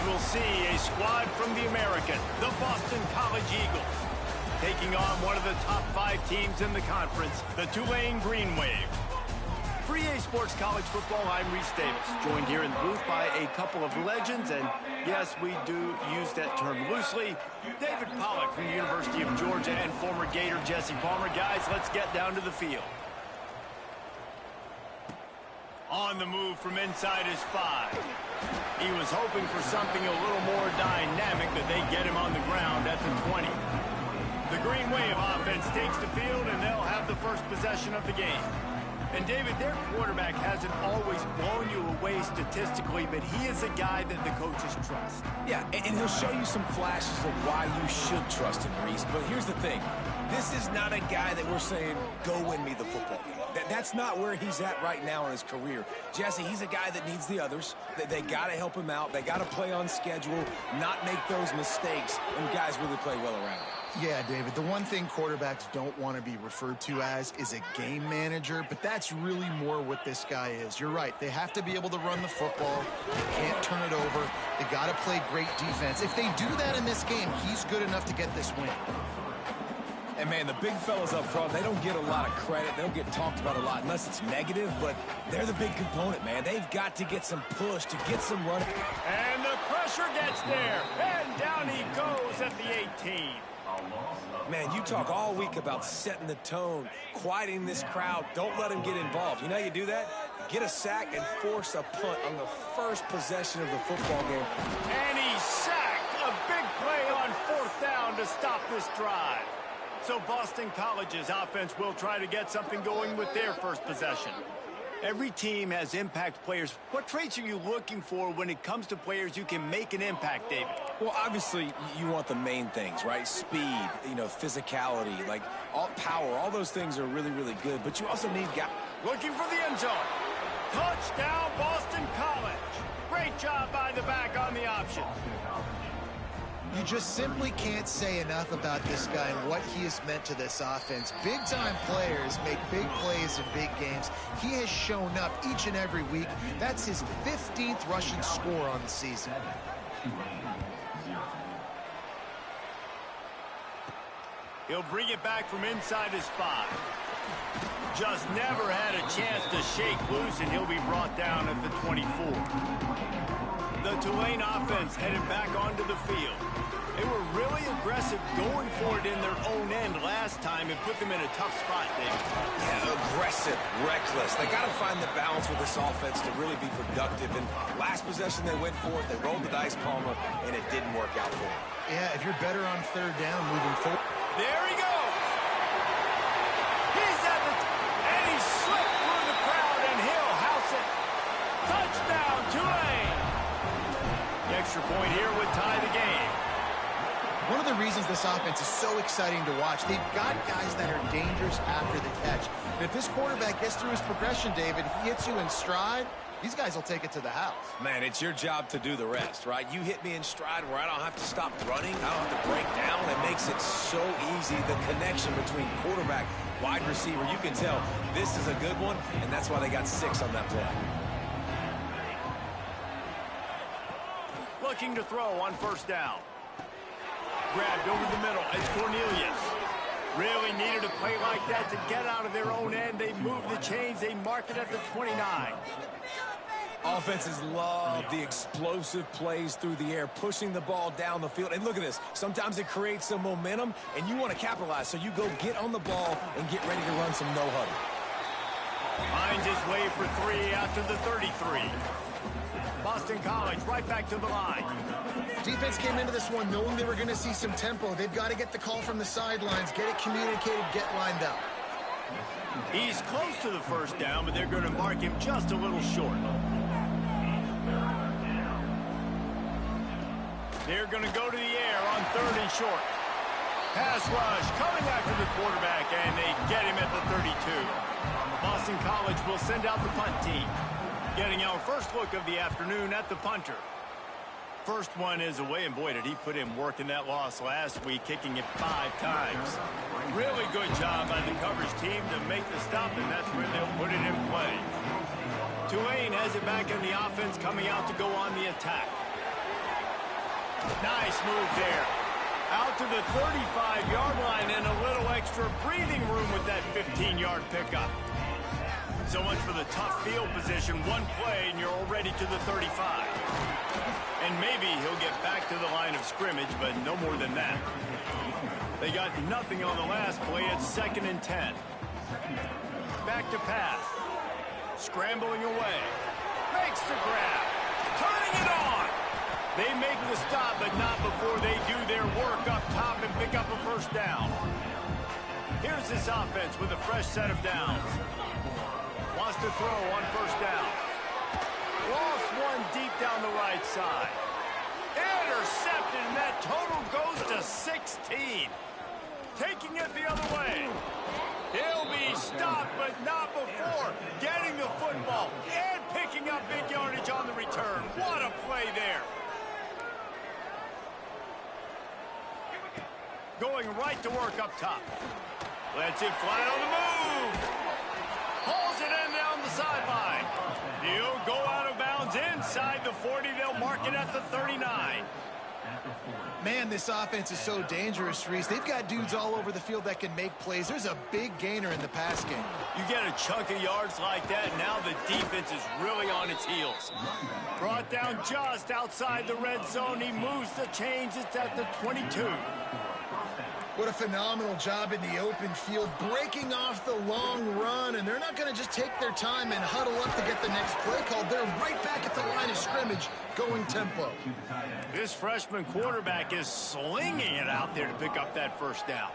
we'll see a squad from the American, the Boston College Eagles, taking on one of the top 5 teams in the conference, the Tulane Green Wave. For EA Sports College Football, I'm Reese Davis, joined here in the booth by a couple of legends, and yes, we do use that term loosely. David Pollack from the University of Georgia and former Gator Jesse Palmer. Guys, let's get down to the field. On the move from inside his 5. He was hoping for something a little more dynamic, but they get him on the ground at the 20. The Green Wave offense takes the field, and they'll have the first possession of the game. And, David, their quarterback hasn't always blown you away statistically, but he is a guy that the coaches trust. Yeah, and he'll show you some flashes of why you should trust him, Reese. But here's the thing. This is not a guy that we're saying, go win me the football game. That's not where he's at right now in his career. Jesse, he's a guy that needs the others. They got to help him out. They got to play on schedule, not make those mistakes, and guys really play well around him. Yeah, David, the one thing quarterbacks don't want to be referred to as is a game manager, but that's really more what this guy is. You're right. They have to be able to run the football. They can't turn it over. They got to play great defense. If they do that in this game, he's good enough to get this win. And, man, the big fellas up front, they don't get a lot of credit. They don't get talked about a lot unless it's negative, but they're the big component, man. They've got to get some push, to get some running. And the pressure gets there, and down he goes at the 18. Man, you talk all week about setting the tone, quieting this crowd. Don't let them get involved. You know how you do that? Get a sack and force a punt on the first possession of the football game. And he sacked a big play on 4th down to stop this drive. So Boston College's offense will try to get something going with their first possession. Every team has impact players. What traits are you looking for when it comes to players who can make an impact, David? Well, obviously, you want the main things, right? Speed, physicality, like all power. All those things are really, really good. But you also need guys. Looking for the end zone. Touchdown, Boston College. Great job by the back on the option. You just simply can't say enough about this guy and what he has meant to this offense. Big-time players make big plays in big games. He has shown up each and every week. That's his 15th rushing score on the season. He'll bring it back from inside his 5. Just never had a chance to shake loose, and he'll be brought down at the 24. The Tulane offense headed back onto the field. They were really aggressive going for it in their own end last time and put them in a tough spot, David. Yeah, aggressive, reckless. They got to find the balance with this offense to really be productive. And last possession they went for it, they rolled the dice, Palmer, and it didn't work out for them. Yeah, if you're better on 3rd down moving forward. There he goes. He's at the and he slipped through the crowd, and he'll house it. Touchdown, Tulane. The extra point here would tie the game. One of the reasons this offense is so exciting to watch, they've got guys that are dangerous after the catch. And if this quarterback gets through his progression, David, he hits you in stride, these guys will take it to the house. Man, it's your job to do the rest, right? You hit me in stride where I don't have to stop running. I don't have to break down. It makes it so easy. The connection between quarterback, wide receiver, you can tell this is a good one, and that's why they got 6 on that play. Looking to throw on 1st down. Grabbed over the middle. It's Cornelius. Really needed a play like that to get out of their own end. They move the chains. They mark it at the 29. Offenses love the explosive plays through the air, pushing the ball down the field. And look at this. Sometimes it creates some momentum, and you want to capitalize. So you go get on the ball and get ready to run some no-huddle. Finds his way for 3 out to the 33. Boston College right back to the line. Defense came into this one knowing they were going to see some tempo. They've got to get the call from the sidelines, get it communicated, get lined up. He's close to the 1st down, but they're going to mark him just a little short. They're going to go to the air on 3rd and short. Pass rush coming after the quarterback, and they get him at the 32. Boston College will send out the punt team. Getting our first look of the afternoon at the punter. First one is away, and boy, did he put in work in that loss last week, kicking it 5 times. Really good job by the coverage team to make the stop, and that's where they'll put it in play. Tulane has it back in the offense, coming out to go on the attack. Nice move there. Out to the 35-yard line and a little extra breathing room with that 15-yard pickup. So much for the tough field position. One play and you're already to the 35. And maybe he'll get back to the line of scrimmage, but no more than that. They got nothing on the last play. It's 2nd and 10. Back to pass. Scrambling away. Makes the grab. Turning it on. They make the stop, but not before they do their work up top and pick up a first down. Here's this offense with a fresh set of downs. Wants to throw on first down. Lost one deep down the right side. Intercepted, and that total goes to 16. Taking it the other way. He'll be stopped, but not before getting the football and picking up big yardage on the return. What a play there. Going right to work up top. Lets it fly on the move. Hauls it in down the sideline. He'll go out of bounds inside the 40. They'll mark it at the 39. Man, this offense is so dangerous, Reese. They've got dudes all over the field that can make plays. There's a big gainer in the pass game. You get a chunk of yards like that, now the defense is really on its heels. Brought down just outside the red zone. He moves the chains. It's at the 22. What a phenomenal job in the open field, breaking off the long run, and they're not going to just take their time and huddle up to get the next play called. They're right back at the line of scrimmage, going tempo. This freshman quarterback is slinging it out there to pick up that first down.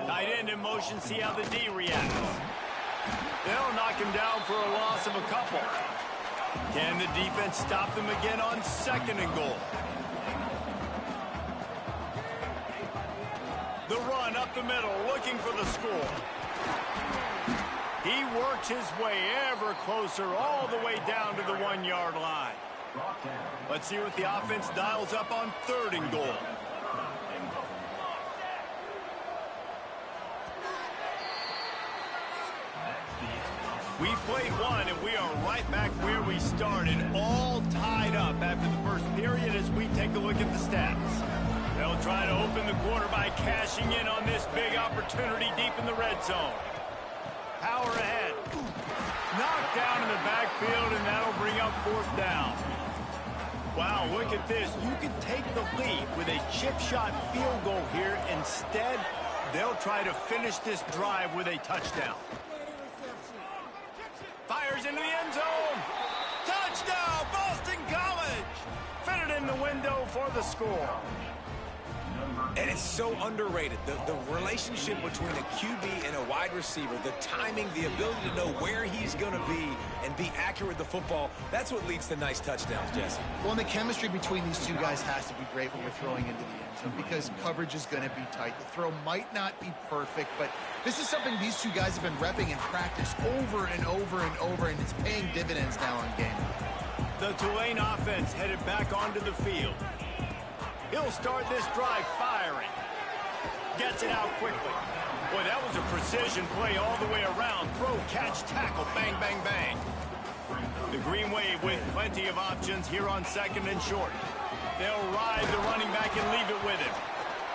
Tight end in motion, see how the D reacts. They'll knock him down for a loss of a couple. Can the defense stop them again on 2nd and goal? The run up the middle, looking for the score. He works his way ever closer, all the way down to the 1-yard line. Let's see what the offense dials up on 3rd and goal. We played one, and we are right back where we started, all tied up after the first period as we take a look at the stats. They'll try to open the quarter by cashing in on this big opportunity deep in the red zone. Power ahead. Knocked down in the backfield, and that'll bring up 4th down. Wow, look at this. You can take the lead with a chip shot field goal here. Instead, they'll try to finish this drive with a touchdown. Fires into the end zone. Touchdown, Boston College. Fitted in the window for the score. And it's so underrated. The relationship between a QB and a wide receiver, the timing, the ability to know where he's going to be and be accurate with the football, that's what leads to nice touchdowns, Jesse. Well, and the chemistry between these two guys has to be great when we're throwing into the end zone because coverage is going to be tight. The throw might not be perfect, but this is something these two guys have been repping in practice over and over and over, and it's paying dividends now in game. The Tulane offense headed back onto the field. He'll start this drive firing. Gets it out quickly. Boy, that was a precision play all the way around. Throw, catch, tackle, bang, bang, bang. The Green Wave with plenty of options here on 2nd and short. They'll ride the running back and leave it with him.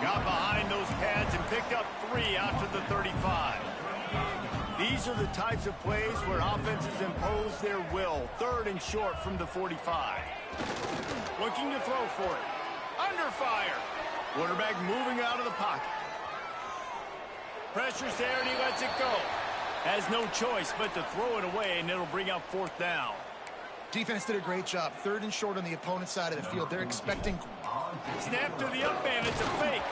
Got behind those pads and picked up 3 out to the 35. These are the types of plays where offenses impose their will. 3rd and short from the 45. Looking to throw for it. Under fire. Quarterback moving out of the pocket. Pressure's there and he lets it go. Has no choice but to throw it away, and it'll bring up 4th down. Defense did a great job. 3rd and short on the opponent's side of the field. They're expecting... Snap to the up man. It's a fake.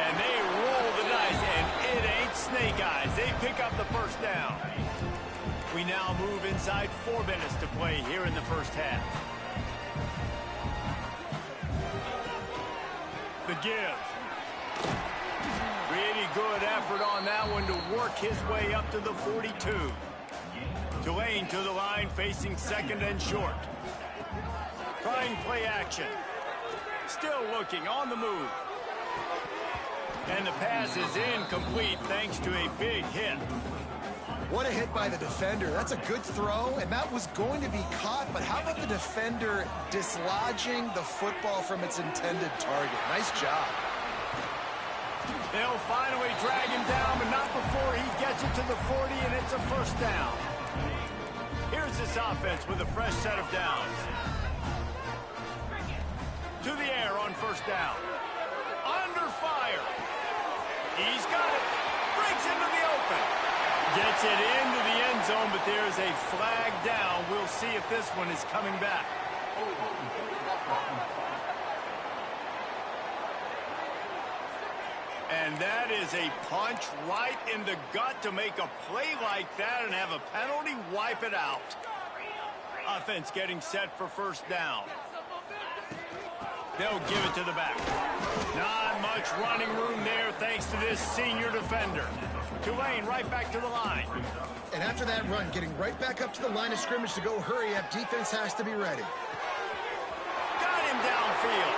And they roll the dice, and it ain't snake eyes. They pick up the first down. We now move inside 4 minutes to play here in the first half. The give. Pretty good effort on that one to work his way up to the 42. Tulane to the line facing 2nd and short. Trying play action. Still looking on the move. And the pass is incomplete thanks to a big hit. What a hit by the defender. That's a good throw, and that was going to be caught, but how about the defender dislodging the football from its intended target? Nice job. They'll finally drag him down, but not before he gets it to the 40, and it's a first down. Here's this offense with a fresh set of downs. To the air on first down. Under fire. He's got it. Breaks into the open. Gets it into the end zone, but there's a flag down. We'll see if this one is coming back. And that is a punch right in the gut to make a play like that and have a penalty wipe it out. Offense getting set for first down. They'll give it to the back. Not much running room there thanks to this senior defender. Tulane right back to the line. And after that run, getting right back up to the line of scrimmage to go hurry up, defense has to be ready. Got him downfield.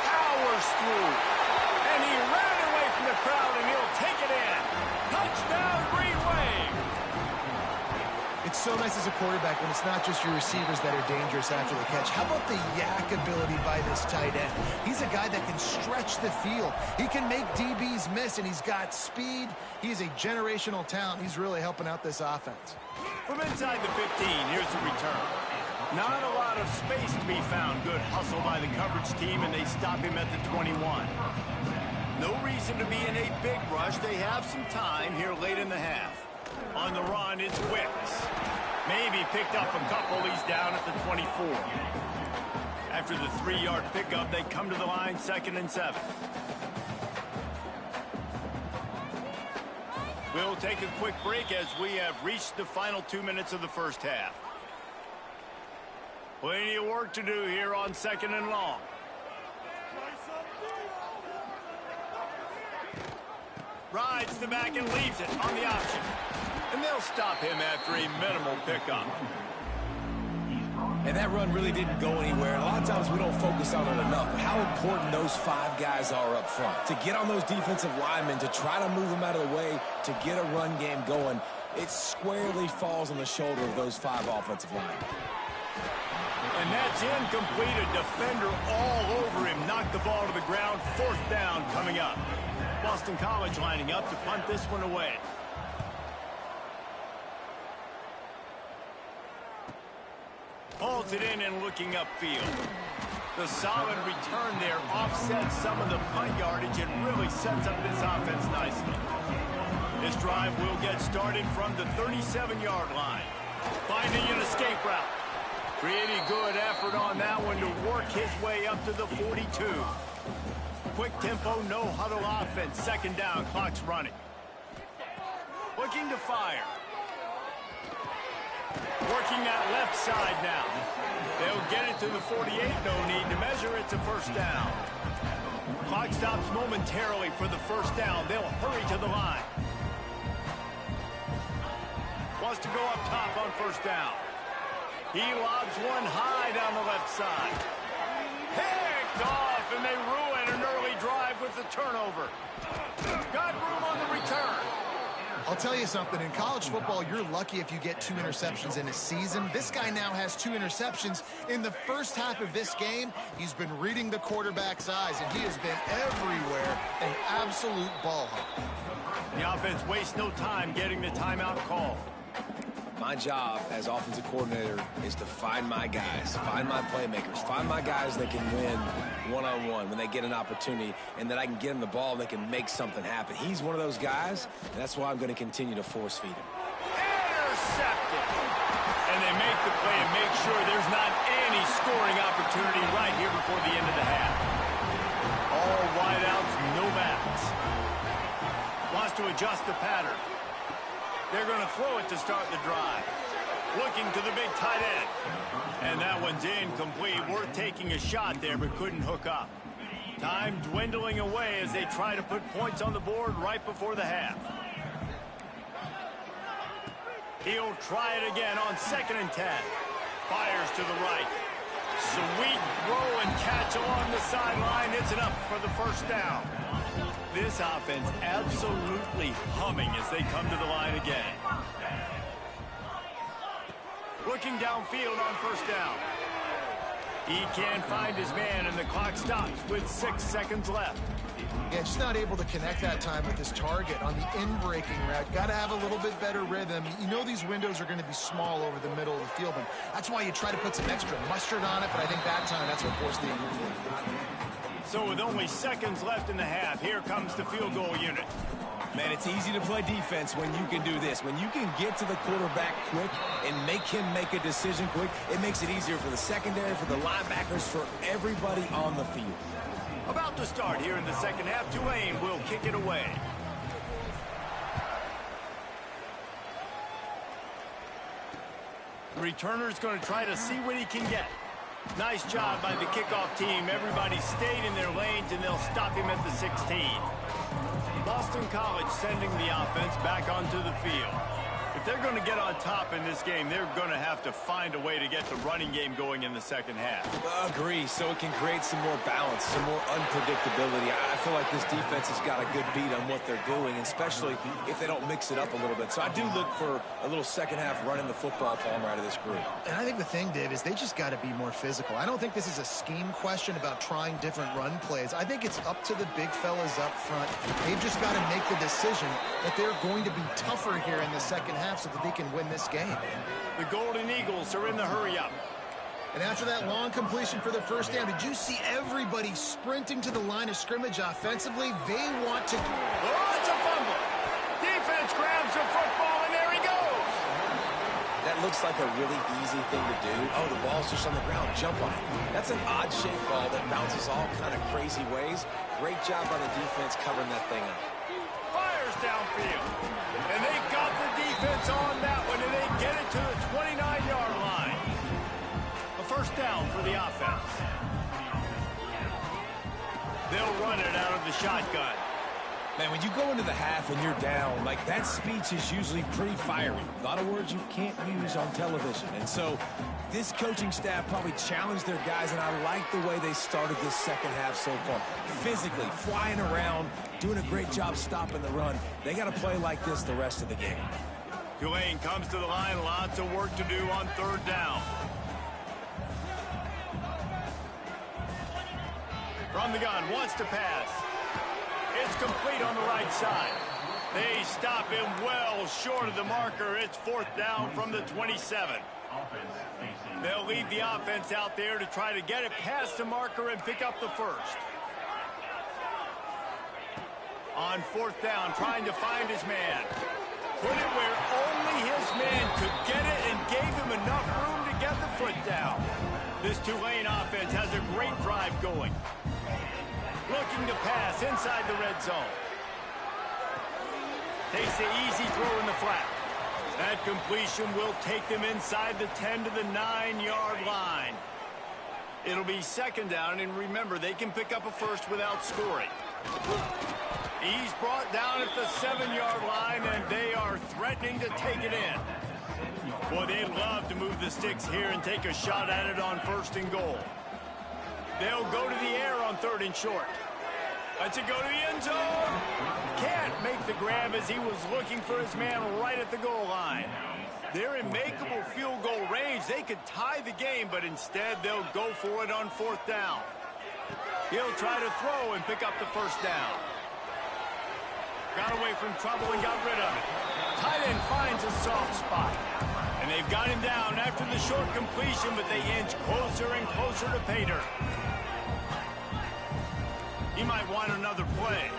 Powers through. And he ran away from the crowd, and he'll take it in. Touchdown, Green Wave. It's so nice as a quarterback when it's not just your receivers that are dangerous after the catch. How about the yak ability by this tight end? He's a guy that can stretch the field. He can make DBs miss, and he's got speed. He's a generational talent. He's really helping out this offense. From inside the 15, here's the return. Not a lot of space to be found. Good hustle by the coverage team, and they stop him at the 21. No reason to be in a big rush. They have some time here late in the half. On the run, it's Wicks. Maybe picked up a couple. He's down at the 24. After the 3-yard pickup, they come to the line, 2nd and 7. We'll take a quick break as we have reached the final 2 minutes of the first half. Plenty of work to do here on 2nd and long. Rides the back and leaves it on the option. And they'll stop him after a minimal pickup. And that run really didn't go anywhere. And a lot of times we don't focus on it enough. But how important those 5 guys are up front. To get on those defensive linemen, to try to move them out of the way, to get a run game going, it squarely falls on the shoulder of those 5 offensive linemen. And that's incomplete. A defender all over him. Knocked the ball to the ground. 4th down coming up. Boston College lining up to punt this one away. Holds it in and looking upfield. The solid return there offsets some of the punt yardage and really sets up this offense nicely. This drive will get started from the 37-yard line. Finding an escape route. Pretty good effort on that one to work his way up to the 42. Quick tempo, no huddle offense. 2nd down, clock's running. Looking to fire. Working that left side now. They'll get it to the 48. No need to measure. It's a first down. Clock stops momentarily for the first down. They'll hurry to the line. Wants to go up top on first down. He lobs one high down the left side. Picked off, and they ruin an early drive with the turnover. Got room on the return. I'll tell you something, in college football, you're lucky if you get 2 interceptions in a season. This guy now has 2 interceptions. In the first half of this game, he's been reading the quarterback's eyes, and he has been everywhere, an absolute ball hawk. The offense wastes no time getting the timeout call. My job as offensive coordinator is to find my guys, find my playmakers, find my guys that can win one-on-one when they get an opportunity, and that I can get them the ball and they can make something happen. He's one of those guys, and that's why I'm going to continue to force feed him. Intercepted. And they make the play and make sure there's not any scoring opportunity right here before the end of the half. All wideouts, no backs. Wants to adjust the pattern. They're going to throw it to start the drive. Looking to the big tight end. And that one's incomplete. Worth taking a shot there, but couldn't hook up. Time dwindling away as they try to put points on the board right before the half. He'll try it again on 2nd and 10. Fires to the right. Sweet throw and catch along the sideline. It's enough for the first down. this offense absolutely humming as they come to the line again. Looking downfield on first down. He can't find his man, and the clock stops with 6 seconds left. Yeah, just not able to connect that time with his target on the in-breaking route. Got to have a little bit better rhythm. You know these windows are going to be small over the middle of the field, and that's why you try to put some extra mustard on it, but I think that time that's what forced the injury. So with only seconds left in the half, here comes the field goal unit. Man, it's easy to play defense when you can do this. When you can get to the quarterback quick and make him make a decision quick, it makes it easier for the secondary, for the linebackers, for everybody on the field. About to start here in the second half. Tulane will kick it away. The returner's going to try to see what he can get. Nice job by the kickoff team. Everybody stayed in their lanes, and they'll stop him at the 16. Boston College sending the offense back onto the field. If they're going to get on top in this game, they're going to have to find a way to get the running game going in the second half. Agree, so it can create some more balance, some more unpredictability. I feel like this defense has got a good beat on what they're doing, especially if they don't mix it up a little bit. So I do look for a little second half running the football palm right of this group. And I think the thing, Dave, is they just got to be more physical. I don't think this is a scheme question about trying different run plays. I think it's up to the big fellas up front. They've just got to make the decision that they're going to be tougher here in the second half so that they can win this game. The Golden Eagles are in the hurry-up. And after that long completion for the first down, did you see everybody sprinting to the line of scrimmage offensively? They want to... Oh, it's a fumble. Defense grabs the football, and there he goes. That looks like a really easy thing to do. Oh, the ball's just on the ground. Jump on it. That's an odd-shaped ball that bounces all kind of crazy ways. Great job by the defense covering that thing up. Fires downfield. And they got the defense on that one, and they get it to the 29-yard line. A first down for the offense. They'll run it out of the shotgun. Man, when you go into the half and you're down, like, that speech is usually pretty fiery. A lot of words you can't use on television. And so this coaching staff probably challenged their guys, and I like the way they started this second half so far. Physically, flying around, doing a great job stopping the run. They got to play like this the rest of the game. Tulane comes to the line. Lots of work to do on third down. From the gun, wants to pass. It's complete on the right side. They stop him well short of the marker. It's fourth down from the 27. They'll leave the offense out there to try to get it past the marker and pick up the first. On fourth down, trying to find his man. Put it where only his man could get it and gave him enough room to get the foot down. This Tulane offense has a great drive going. Looking to pass inside the red zone. Takes the easy throw in the flat. That completion will take them inside the 10 to the 9-yard line. It'll be second down, and remember, they can pick up a first without scoring. He's brought down at the 7-yard line, and they are threatening to take it in. Boy, they'd love to move the sticks here and take a shot at it on first and goal. They'll go to the air on third and short. Let's it go to the end zone. Can't make the grab as he was looking for his man right at the goal line. They're in makeable field goal range. They could tie the game, but instead they'll go for it on fourth down. He'll try to throw and pick up the first down. Got away from trouble and got rid of it. Tight end finds a soft spot. And they've got him down after the short completion, but they inch closer and closer to pay dirt. He might want another play.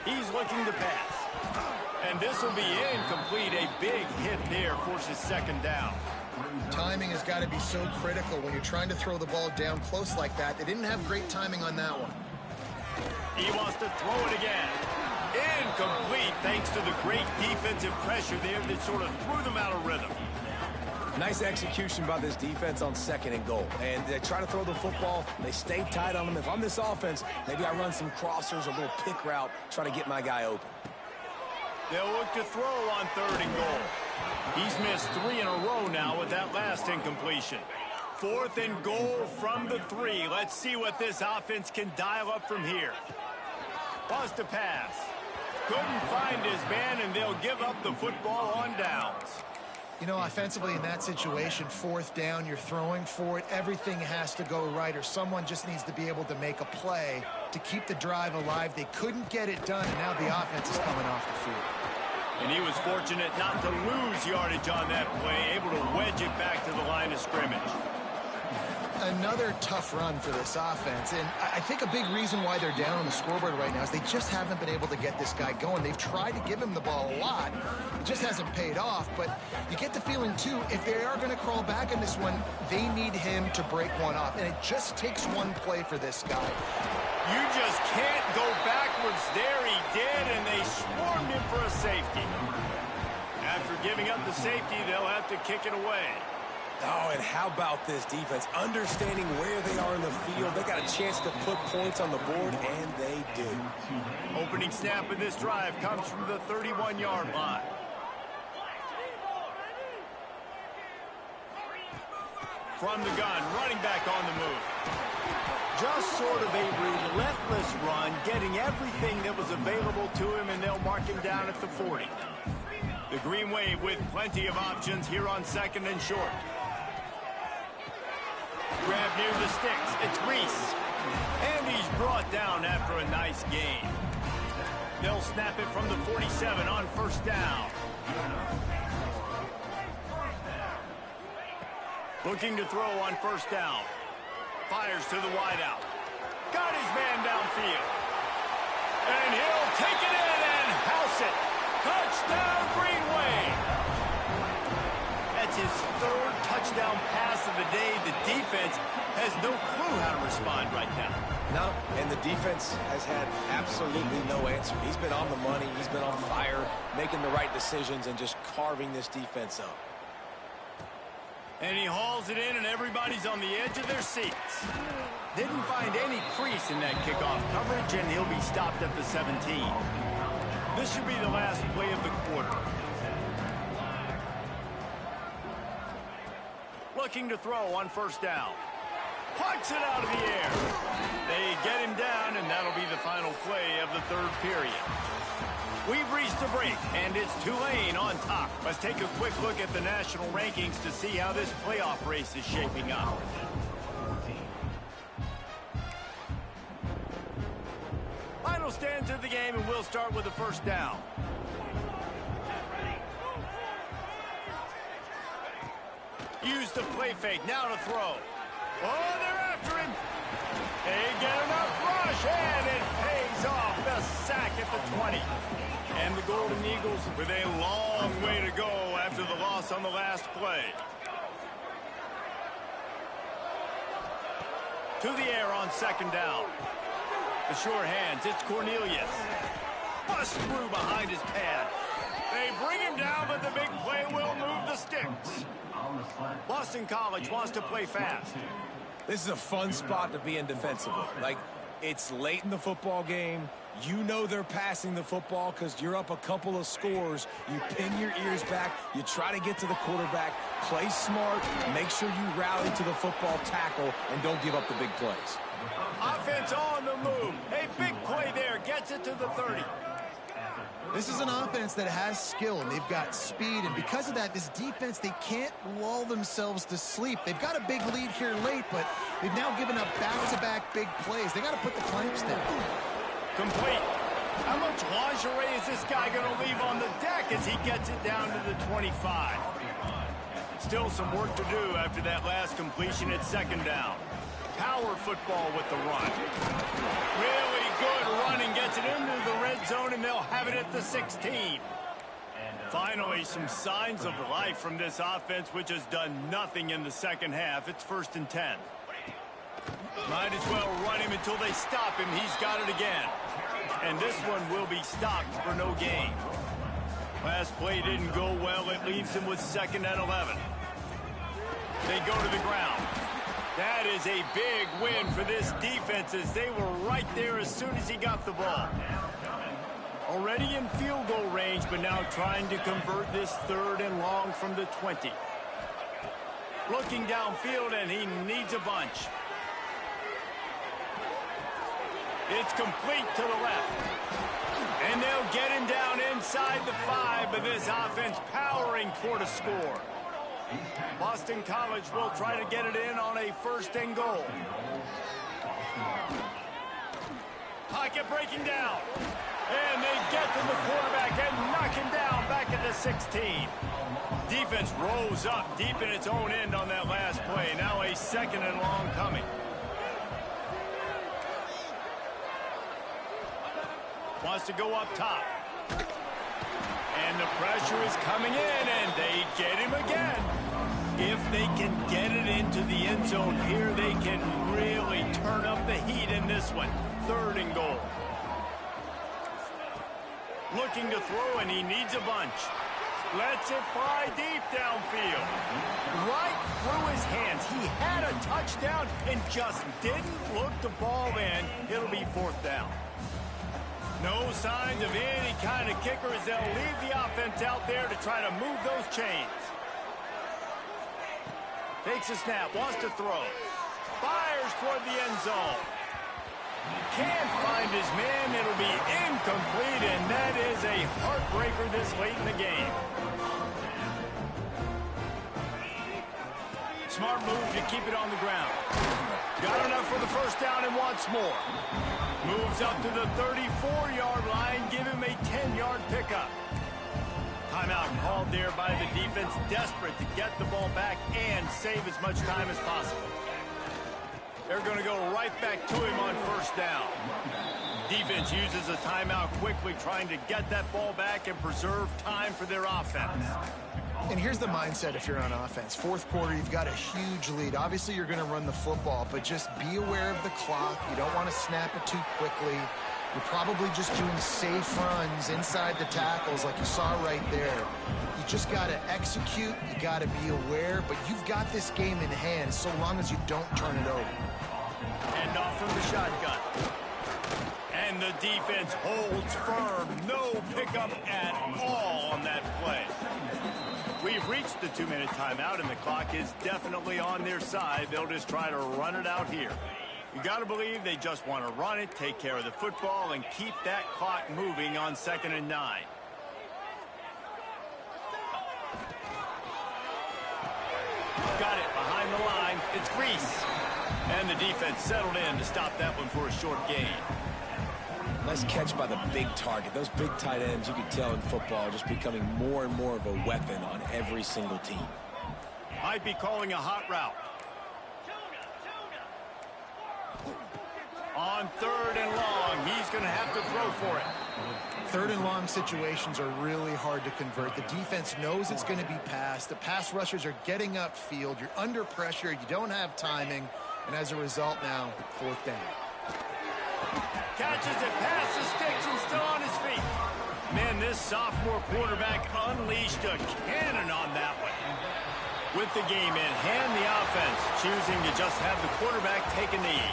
He's looking to pass. And this will be incomplete. A big hit there forces second down. Timing has got to be so critical when you're trying to throw the ball down close like that. They didn't have great timing on that one. He wants to throw it again. Incomplete thanks to the great defensive pressure there that sort of threw them out of rhythm. Nice execution by this defense on second and goal. And they try to throw the football. They stay tight on them. If I'm this offense, maybe I run some crossers, a little pick route, try to get my guy open. They'll look to throw on third and goal. He's missed 3 in a row now with that last incompletion. Fourth and goal from the 3. Let's see what this offense can dial up from here. Wants to pass. Couldn't find his man, and they'll give up the football on downs. You know, offensively in that situation, fourth down, you're throwing for it. Everything has to go right, or someone just needs to be able to make a play to keep the drive alive. They couldn't get it done, and now the offense is coming off the field. And he was fortunate not to lose yardage on that play, able to wedge it back to the line of scrimmage. Another tough run for this offense, and I think a big reason why they're down on the scoreboard right now is they just haven't been able to get this guy going. They've tried to give him the ball a lot. It just hasn't paid off, but you get the feeling, too, if they are going to crawl back in this one, they need him to break one off, and it just takes one play for this guy. You just can't go backwards there. He did, and they swarmed him for a safety. After giving up the safety, they'll have to kick it away. Oh, and how about this defense? Understanding where they are in the field. They got a chance to put points on the board, and they do. Opening snap of this drive comes from the 31-yard line. From the gun, running back on the move. Just sort of a relentless run, getting everything that was available to him, and they'll mark him down at the 40. The Green Wave with plenty of options here on second and short. Grab near the sticks. It's Reese. And he's brought down after a nice gain. They'll snap it from the 47 on first down. Looking to throw on first down. Fires to the wideout. Got his man downfield. And he'll take it in and house it. Touchdown, Green Wave. That's his third touchdown pass of the day. The defense has no clue how to respond right now. No, and the defense has had absolutely no answer. He's been on the money. He's been on fire, making the right decisions and just carving this defense up. And he hauls it in, and everybody's on the edge of their seats. Didn't find any crease in that kickoff coverage, and he'll be stopped at the 17. This should be the last play of the quarter. Looking to throw on first down. Punts it out of the air. They get him down, and that'll be the final play of the third period. We've reached a break, and it's Tulane on top. Let's take a quick look at the national rankings to see how this playoff race is shaping up. Final stands of the game, and we'll start with the first down. Use the play fake, now to throw. Oh, they're after him. They get enough rush, and it pays off. The sack at the 20. And the Golden Eagles with a long way to go after the loss on the last play. To the air on second down. The short hands, it's Cornelius. Bust through behind his pad. They bring him down, but the big play will move the sticks. Boston College wants to play fast. This is a fun spot to be in defensively. Like, it's late in the football game. You know they're passing the football because you're up a couple of scores. You pin your ears back. You try to get to the quarterback. Play smart. Make sure you rally to the football tackle and don't give up the big plays. Offense on the move. A big play there. Gets it to the 30. This is an offense that has skill, and they've got speed, and because of that, this defense, they can't lull themselves to sleep. They've got a big lead here late, but they've now given up back-to-back big plays. They got to put the clamps down. Complete. How much lingerie is this guy going to leave on the deck as he gets it down to the 25? Still some work to do after that last completion at second down. Power football with the run. Really good running, gets it into the red zone, and they'll have it at the 16. Finally, some signs of life from this offense, which has done nothing in the second half. It's 1st and 10. Might as well run him until they stop him. He's got it again. And this one will be stopped for no gain. Last play didn't go well. It leaves him with 2nd and 11. They go to the ground. That is a big win for this defense as they were right there as soon as he got the ball. Already in field goal range, but now trying to convert this 3rd and long from the 20. Looking downfield, and he needs a bunch. It's complete to the left. And they'll get him down inside the 5, but this offense powering toward a score. Boston College will try to get it in on a 1st and goal. Pocket breaking down. And they get to the quarterback and knock him down back at the 16. Defense rose up deep in its own end on that last play. Now a 2nd and long coming. Wants to go up top. And the pressure is coming in, and they get him again. If they can get it into the end zone here, they can really turn up the heat in this one. 3rd and goal. Looking to throw, and he needs a bunch. Lets it fly deep downfield. Right through his hands. He had a touchdown and just didn't look the ball in. It'll be 4th down. No signs of any kind of kicker as they'll leave the offense out there to try to move those chains. Takes a snap, wants to throw. Fires toward the end zone. Can't find his man. It'll be incomplete, and that is a heartbreaker this late in the game. Smart move to keep it on the ground. Got enough for the 1st down and wants more. Moves up to the 34-yard line. Give him a 10-yard pickup. Timeout called there by the defense, desperate to get the ball back and save as much time as possible. They're going to go right back to him on 1st down. Defense uses a timeout quickly, trying to get that ball back and preserve time for their offense. And here's the mindset if you're on offense. 4th quarter, you've got a huge lead. Obviously, you're going to run the football, but just be aware of the clock. You don't want to snap it too quickly. You're probably just doing safe runs inside the tackles like you saw right there. You just got to execute. You got to be aware, but you've got this game in hand so long as you don't turn it over. And off from the shotgun. And the defense holds firm. No pickup at all on that play. We've reached the 2-minute timeout, and the clock is definitely on their side. They'll just try to run it out here. You got to believe they just want to run it, take care of the football, and keep that clock moving on 2nd and 9. Got it behind the line. It's Grease. And the defense settled in to stop that one for a short gain. Nice catch by the big target. Those big tight ends, you can tell in football, are just becoming more and more of a weapon on every single team. Might be calling a hot route. On 3rd and long, he's going to have to throw for it. 3rd and long situations are really hard to convert. The defense knows it's going to be passed. The pass rushers are getting upfield. You're under pressure. You don't have timing. And as a result now, 4th down. Catches it past the sticks and still on his feet. Man, this sophomore quarterback unleashed a cannon on that one. With the game in hand, the offense choosing to just have the quarterback take a knee.